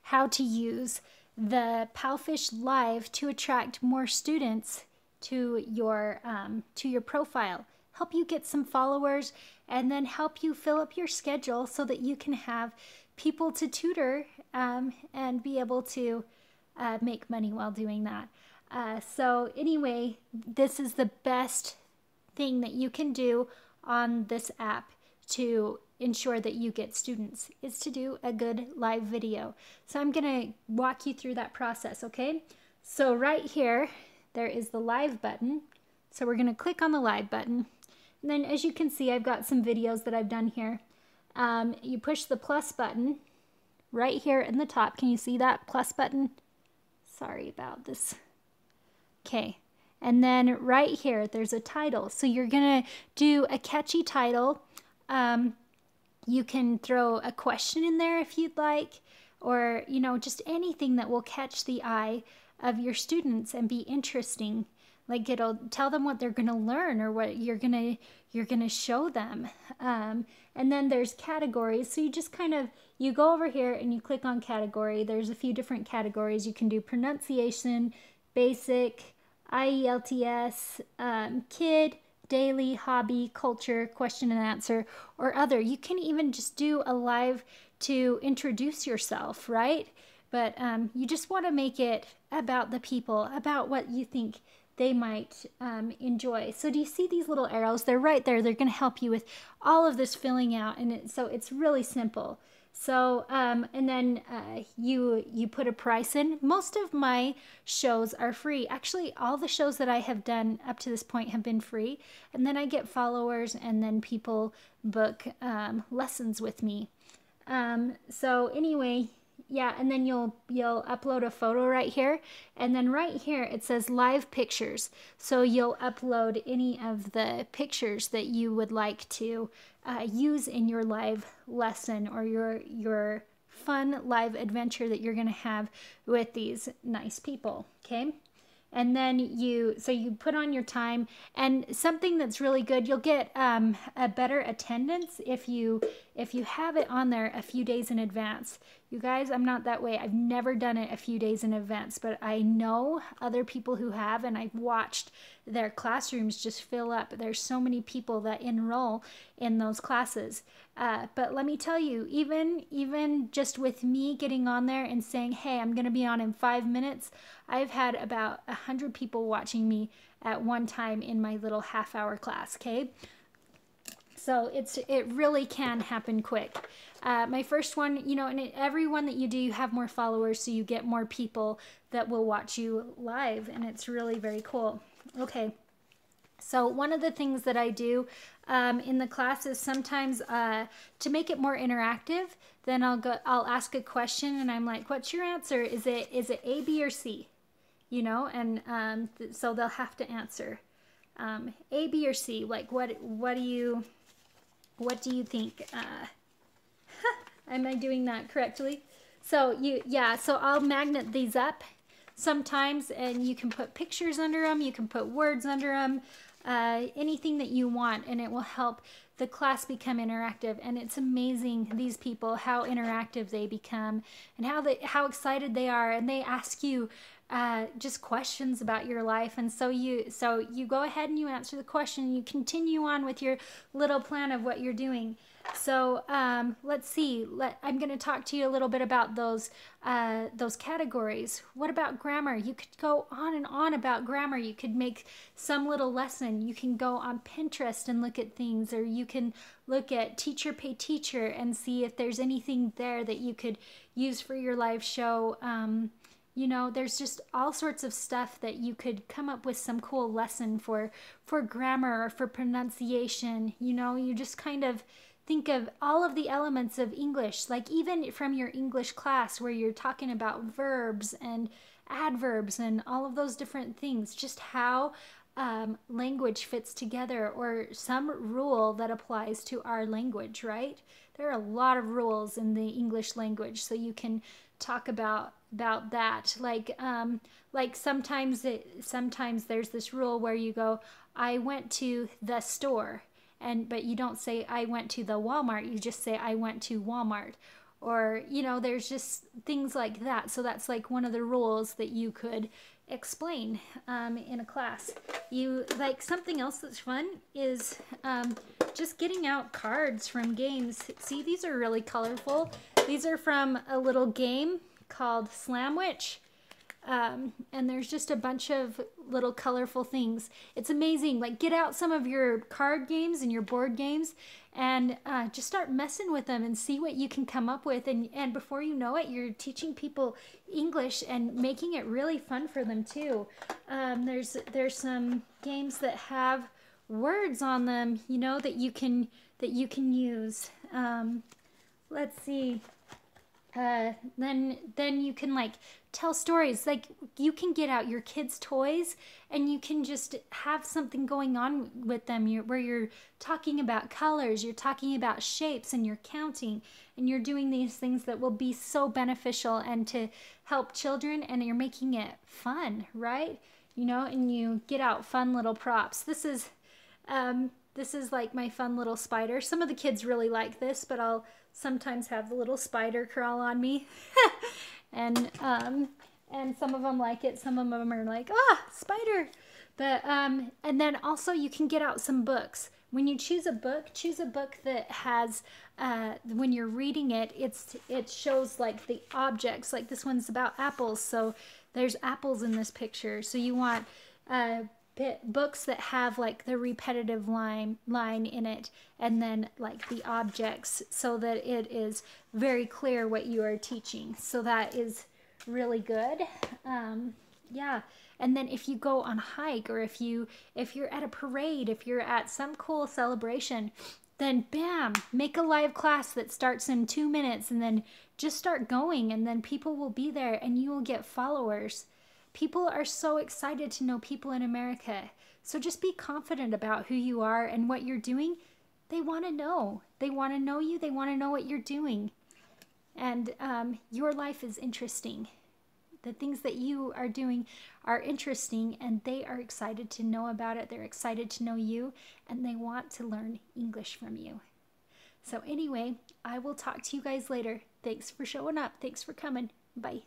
how to use the Palfish Live to attract more students to your profile, help you get some followers, and then help you fill up your schedule so that you can have people to tutor and be able to make money while doing that. So anyway, this is the best thing that you can do on this app to ensure that you get students, is to do a good live video. So I'm gonna walk you through that process, okay? So right here, there is the live button. So we're gonna click on the live button. And then as you can see, I've got some videos that I've done here. You push the plus button right here in the top. Can you see that plus button? Sorry about this. Okay. And then right here, there's a title. So you're gonna do a catchy title. You can throw a question in there if you'd like, or, you know, just anything that will catch the eye of your students and be interesting. Like, it'll tell them what they're gonna learn or what you're gonna show them. And then there's categories. So you just you go over here and you click on category. There's a few different categories. You can do pronunciation, basic, IELTS, kid, daily, hobby, culture, question and answer, or other. You can even just do a live to introduce yourself, right? But you just want to make it about the people, about what you think they might enjoy. So do you see these little arrows? They're right there. They're going to help you with all of this filling out, and so it's really simple. So, and then you put a price in. Most of my shows are free. Actually, all the shows that I have done up to this point have been free. And then I get followers, and then people book lessons with me. So anyway, yeah, and then you'll upload a photo right here, and then right here it says live pictures. So you'll upload any of the pictures that you would like to use in your live lesson or your fun live adventure that you're going to have with these nice people, okay? And then you put on your time, and something that's really good, you'll get a better attendance if you have it on there a few days in advance. You guys, I'm not that way. I've never done it a few days in advance, but I know other people who have, and I've watched their classrooms just fill up. There's so many people that enroll in those classes. But let me tell you, even just with me getting on there and saying, hey, I'm going to be on in 5 minutes, I've had about 100 people watching me at one time in my little half-hour class, okay? So it really can happen quick. My first one, you know, and every one that you do, you have more followers, so you get more people that will watch you live, and it's really very cool. Okay, so one of the things that I do in the class is sometimes to make it more interactive, then I'll ask a question, and I'm like, what's your answer? Is it A, B, or C? You know, and so they'll have to answer A, B, or C. Like, what do you think? Am I doing that correctly? So so I'll magnet these up sometimes, and you can put pictures under them, you can put words under them, anything that you want, and it will help the class become interactive. And it's amazing, these people, how interactive they become, and how excited they are, and they ask you just questions about your life, and so you go ahead and you answer the question, and you continue on with your little plan of what you're doing. So let's see. I'm going to talk to you a little bit about those categories. What about grammar? You could go on and on about grammar. You could make some little lesson. You can go on Pinterest and look at things, or you can look at Teacher Pay Teacher and see if there's anything there that you could use for your live show. You know, there's just all sorts of stuff that you could come up with some cool lesson for grammar or for pronunciation. You know, you just kind of think of all of the elements of English, like even from your English class where you're talking about verbs and adverbs and all of those different things, just how language fits together, or some rule that applies to our language, right? There are a lot of rules in the English language, so you can talk about that. Like sometimes there's this rule where you go, I went to the store, but you don't say I went to the Walmart, you just say I went to Walmart. or, you know, there's just things like that. So that's like one of the rules that you could explain in a class. You like something else that's fun is just getting out cards from games. See, these are really colorful. These are from a little game called Slamwich. And there's just a bunch of little colorful things. It's amazing. Like, get out some of your card games and your board games and just start messing with them and see what you can come up with. And before you know it, you're teaching people English and making it really fun for them too. There's some games that have words on them, you know, that you can use. Let's see. Then you can like tell stories. Like, you can get out your kids' toys and you can just have something going on with them where you're talking about colors, you're talking about shapes, and you're counting, and you're doing these things that will be so beneficial and to help children, and you're making it fun, right? You know, and you get out fun little props. This is like my fun little spider. Some of the kids really like this, but I'll sometimes have the little spider crawl on me. and some of them like it. Some of them are like, spider. But and then also you can get out some books. When you choose a book that has when you're reading it, it shows like the objects. Like this one's about apples, so there's apples in this picture. So you want books that have like the repetitive line in it, and then like the objects, so that it is very clear what you are teaching. So that is really good. Yeah. And then if you go on a hike, or if you're at a parade, if you're at some cool celebration, then bam, make a live class that starts in 2 minutes, and then just start going, and then people will be there and you will get followers. People are so excited to know people in America. So just be confident about who you are and what you're doing. They want to know. They want to know you. They want to know what you're doing. And your life is interesting. The things that you are doing are interesting, and they are excited to know about it. They're excited to know you, and they want to learn English from you. So anyway, I will talk to you guys later. Thanks for showing up. Thanks for coming. Bye.